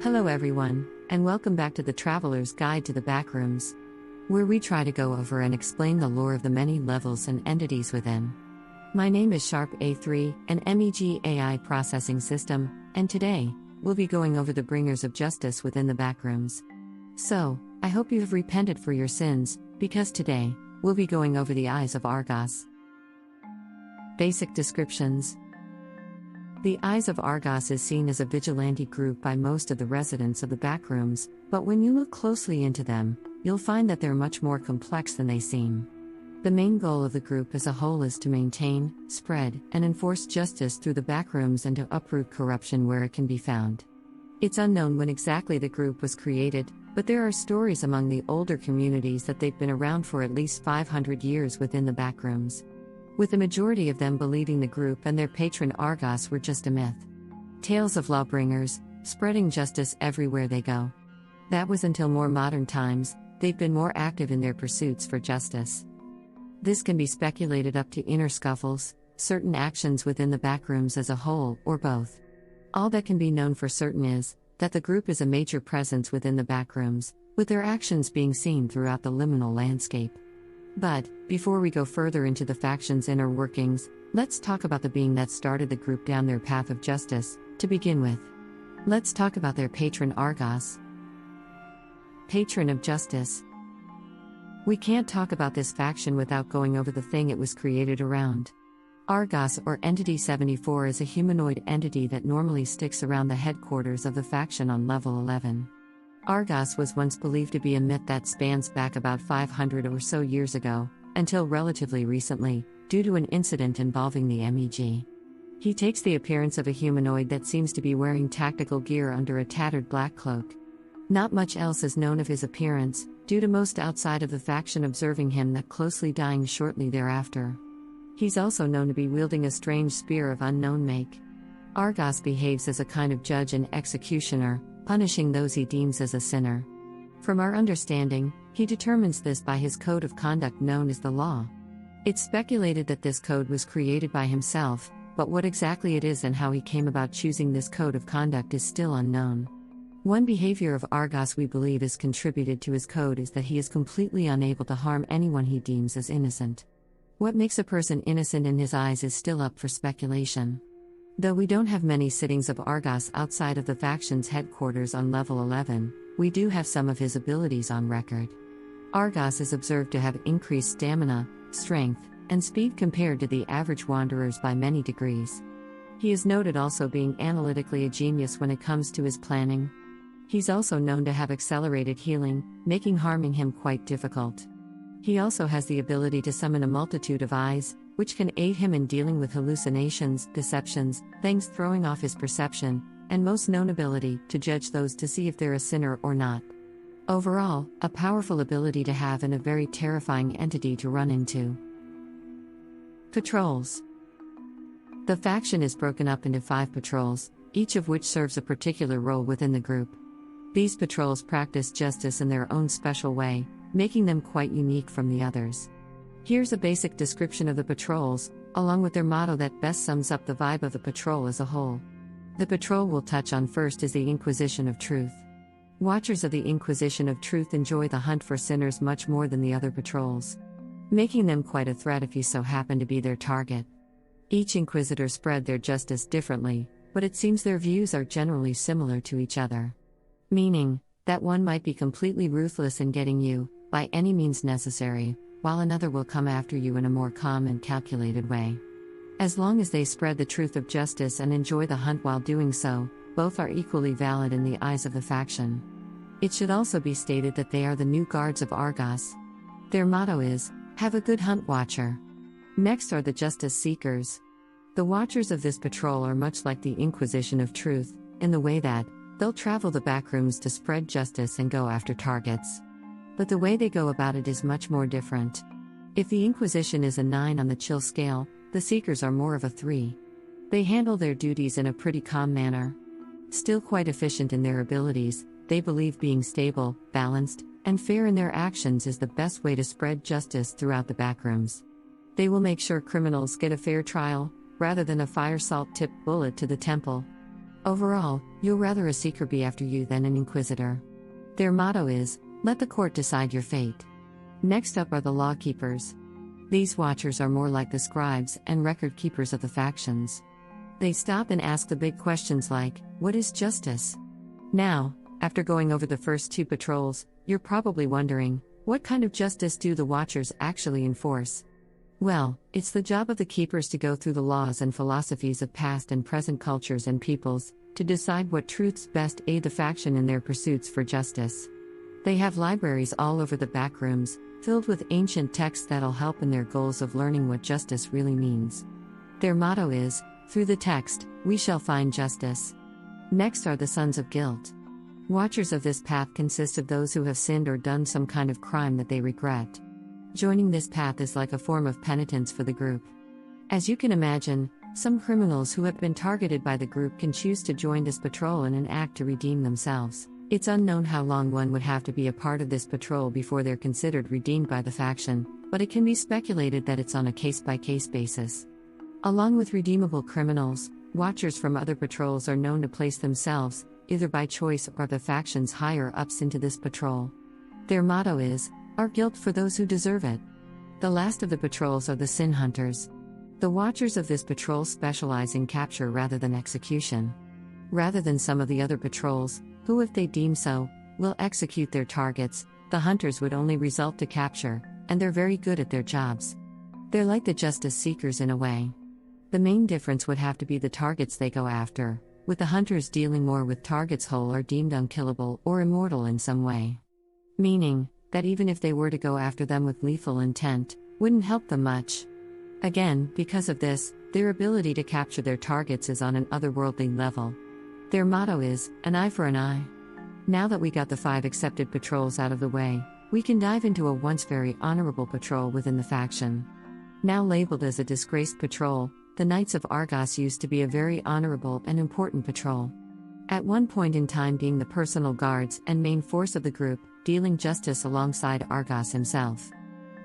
Hello everyone, and welcome back to the Traveler's Guide to the Backrooms, where we try to go over and explain the lore of the many levels and entities within. My name is Sharp A3, an MEG AI processing system, and today, we'll be going over the bringers of justice within the Backrooms. So, I hope you have repented for your sins, because today, we'll be going over the Eyes of Argos. Basic descriptions. The Eyes of Argos is seen as a vigilante group by most of the residents of the Backrooms, but when you look closely into them, you'll find that they're much more complex than they seem. The main goal of the group as a whole is to maintain, spread, and enforce justice through the Backrooms and to uproot corruption where it can be found. It's unknown when exactly the group was created, but there are stories among the older communities that they've been around for at least 500 years within the Backrooms, with the majority of them believing the group and their patron Argos were just a myth. Tales of lawbringers, spreading justice everywhere they go. That was until more modern times, they've been more active in their pursuits for justice. This can be speculated up to inner scuffles, certain actions within the Backrooms as a whole, or both. All that can be known for certain is that the group is a major presence within the Backrooms, with their actions being seen throughout the liminal landscape. But, before we go further into the faction's inner workings, let's talk about the being that started the group down their path of justice, to begin with. Let's talk about their patron Argos. Patron of Justice. We can't talk about this faction without going over the thing it was created around. Argos, or Entity 74, is a humanoid entity that normally sticks around the headquarters of the faction on level 11. Argos was once believed to be a myth that spans back about 500 or so years ago, until relatively recently, due to an incident involving the MEG. He takes the appearance of a humanoid that seems to be wearing tactical gear under a tattered black cloak. Not much else is known of his appearance, due to most outside of the faction observing him that closely dying shortly thereafter. He's also known to be wielding a strange spear of unknown make. Argos behaves as a kind of judge and executioner, punishing those he deems as a sinner. From our understanding, he determines this by his code of conduct known as the law. It's speculated that this code was created by himself, but what exactly it is and how he came about choosing this code of conduct is still unknown. One behavior of Argos we believe is contributed to his code is that he is completely unable to harm anyone he deems as innocent. What makes a person innocent in his eyes is still up for speculation. Though we don't have many sittings of Argos outside of the faction's headquarters on level 11, we do have some of his abilities on record. Argos is observed to have increased stamina, strength, and speed compared to the average wanderers by many degrees. He is noted also being analytically a genius when it comes to his planning. He's also known to have accelerated healing, making harming him quite difficult. He also has the ability to summon a multitude of eyes, which can aid him in dealing with hallucinations, deceptions, things throwing off his perception, and most known ability to judge those to see if they're a sinner or not. Overall, a powerful ability to have and a very terrifying entity to run into. Patrols. The faction is broken up into 5 patrols, each of which serves a particular role within the group. These patrols practice justice in their own special way, making them quite unique from the others. Here's a basic description of the patrols, along with their motto that best sums up the vibe of the patrol as a whole. The patrol we'll touch on first is the Inquisition of Truth. Watchers of the Inquisition of Truth enjoy the hunt for sinners much more than the other patrols, making them quite a threat if you so happen to be their target. Each Inquisitor spread their justice differently, but it seems their views are generally similar to each other. Meaning, that one might be completely ruthless in getting you, by any means necessary, while another will come after you in a more calm and calculated way. As long as they spread the truth of justice and enjoy the hunt while doing so, both are equally valid in the eyes of the faction. It should also be stated that they are the new guards of Argos. Their motto is, "Have a good hunt, Watcher." Next are the Justice Seekers. The Watchers of this patrol are much like the Inquisition of Truth, in the way that, they'll travel the Backrooms to spread justice and go after targets. But the way they go about it is much more different. If the Inquisition is a 9 on the chill scale, the Seekers are more of a 3. They handle their duties in a pretty calm manner. Still quite efficient in their abilities, they believe being stable, balanced, and fair in their actions is the best way to spread justice throughout the Backrooms. They will make sure criminals get a fair trial, rather than a fire salt-tipped bullet to the temple. Overall, you'll rather a seeker be after you than an inquisitor. Their motto is, "Let the court decide your fate." Next up are the law keepers. These watchers are more like the scribes and record keepers of the factions. They stop and ask the big questions like, what is justice? Now, after going over the first two patrols, you're probably wondering, what kind of justice do the watchers actually enforce? Well, it's the job of the keepers to go through the laws and philosophies of past and present cultures and peoples, to decide what truths best aid the faction in their pursuits for justice. They have libraries all over the backrooms, filled with ancient texts that'll help in their goals of learning what justice really means. Their motto is, through the text, we shall find justice. Next are the Sons of Guilt. Watchers of this path consist of those who have sinned or done some kind of crime that they regret. Joining this path is like a form of penitence for the group. As you can imagine, some criminals who have been targeted by the group can choose to join this patrol in an act to redeem themselves. It's unknown how long one would have to be a part of this patrol before they're considered redeemed by the faction, but it can be speculated that it's on a case-by-case basis. Along with redeemable criminals, watchers from other patrols are known to place themselves, either by choice or the faction's higher-ups, into this patrol. Their motto is, our guilt for those who deserve it. The last of the patrols are the Sin Hunters. The watchers of this patrol specialize in capture rather than execution. Rather than some of the other patrols, who, if they deem so, will execute their targets, the hunters would only result to capture, and they're very good at their jobs. They're like the justice seekers in a way. The main difference would have to be the targets they go after, with the hunters dealing more with targets whole are deemed unkillable or immortal in some way. Meaning, that even if they were to go after them with lethal intent, wouldn't help them much. Again, because of this, their ability to capture their targets is on an otherworldly level. Their motto is, an eye for an eye. Now that we got the 5 accepted patrols out of the way, we can dive into a once very honorable patrol within the faction. Now labeled as a disgraced patrol, the Knights of Argos used to be a very honorable and important patrol. At one point in time being the personal guards and main force of the group, dealing justice alongside Argos himself.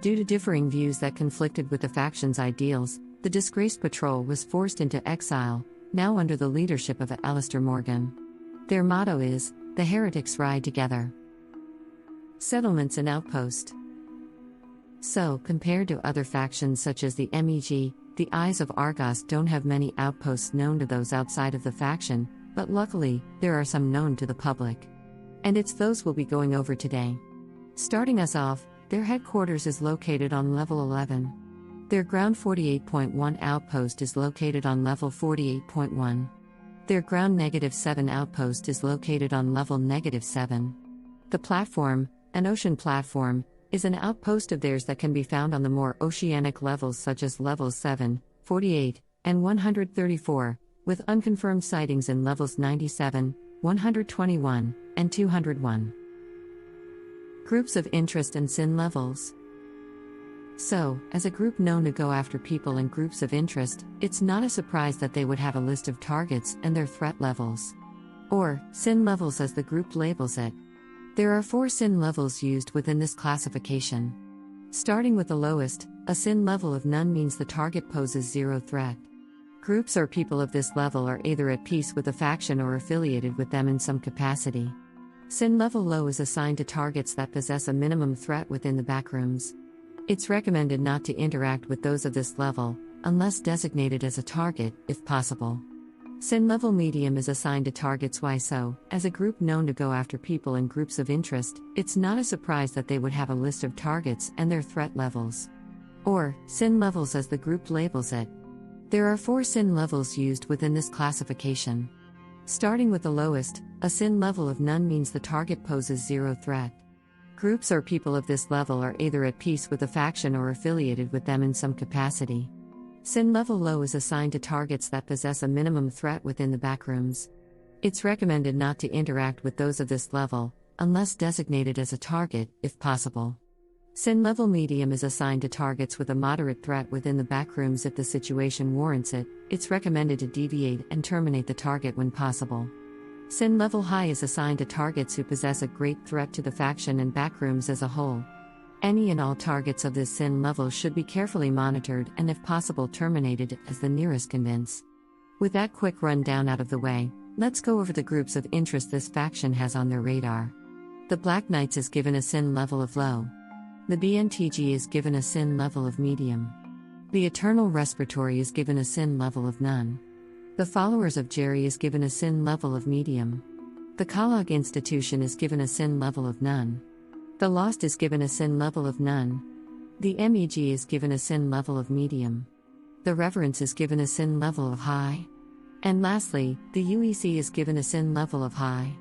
Due to differing views that conflicted with the faction's ideals, the disgraced patrol was forced into exile, now under the leadership of Alistair Morgan. Their motto is, the heretics ride together. Settlements and outpost. So, compared to other factions such as the MEG, the Eyes of Argos don't have many outposts known to those outside of the faction, but luckily, there are some known to the public. And it's those we'll be going over today. Starting us off, their headquarters is located on level 11. Their ground 48.1 outpost is located on level 48.1. Their ground -7 outpost is located on level -7. The platform, an ocean platform, is an outpost of theirs that can be found on the more oceanic levels such as levels 7, 48, and 134, with unconfirmed sightings in levels 97, 121, and 201. Groups of interest and sin levels. So, as a group known to go after people in groups of interest, it's not a surprise that they would have a list of targets and their threat levels. Or, sin levels as the group labels it. There are 4 sin levels used within this classification. Starting with the lowest, a sin level of none means the target poses 0 threat. Groups or people of this level are either at peace with a faction or affiliated with them in some capacity. Sin level low is assigned to targets that possess a minimum threat within the backrooms. It's recommended not to interact with those of this level, unless designated as a target, if possible. Sin level medium is assigned to targets. Why so? As a group known to go after people in groups of interest, it's not a surprise that they would have a list of targets and their threat levels. Or, sin levels as the group labels it. There are 4 sin levels used within this classification. Starting with the lowest, a sin level of none means the target poses 0 threat. Groups or people of this level are either at peace with a faction or affiliated with them in some capacity. Sin level low is assigned to targets that possess a minimum threat within the backrooms. It's recommended not to interact with those of this level, unless designated as a target, if possible. Sin level medium is assigned to targets with a moderate threat within the backrooms. If the situation warrants it, it's recommended to deviate and terminate the target when possible. Sin level high is assigned to targets who possess a great threat to the faction and backrooms as a whole. Any and all targets of this sin level should be carefully monitored and if possible terminated as the nearest convince. With that quick rundown out of the way, Let's go over the groups of interest this faction has on their radar. The Black Knights is given a sin level of low. The BNTG is given a sin level of medium. The Eternal Respiratory is given a sin level of none. The Followers of Jerry is given a sin level of medium. The Kalog Institution is given a sin level of none. The Lost is given a sin level of none. The MEG is given a sin level of medium. The Reverence is given a sin level of high. And lastly, the UEC is given a sin level of high.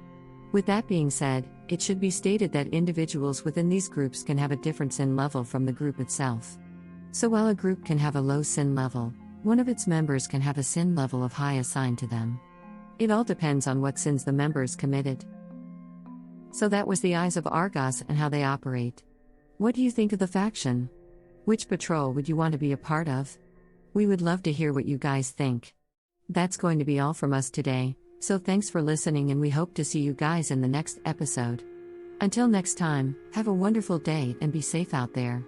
With that being said, it should be stated that individuals within these groups can have a different sin level from the group itself. So while a group can have a low sin level, one of its members can have a sin level of high assigned to them. It all depends on what sins the members committed. So that was the Eyes of Argos and how they operate. What do you think of the faction? Which patrol would you want to be a part of? We would love to hear what you guys think. That's going to be all from us today, so thanks for listening and we hope to see you guys in the next episode. Until next time, have a wonderful day and be safe out there.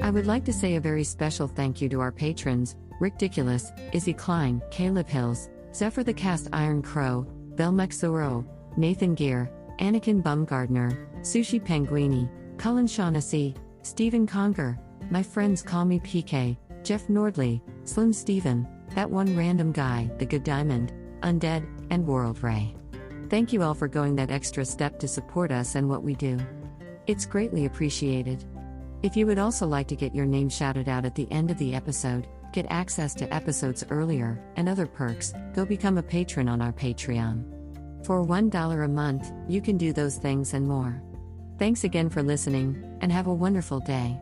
I would like to say a very special thank you to our patrons, Ridiculous, Izzy Klein, Caleb Hills, Zephyr the Cast Iron Crow, Belmex Zoro, Nathan Gear, Anakin Bumgardner, Sushi Penguini, Cullen Shaughnessy, Stephen Conger, my friends call me PK, Jeff Nordley, Slim Steven, That One Random Guy, The Good Diamond, Undead, and World Ray. Thank you all for going that extra step to support us and what we do. It's greatly appreciated. If you would also like to get your name shouted out at the end of the episode, get access to episodes earlier, and other perks, go become a patron on our Patreon. For $1 a month, you can do those things and more. Thanks again for listening, and have a wonderful day.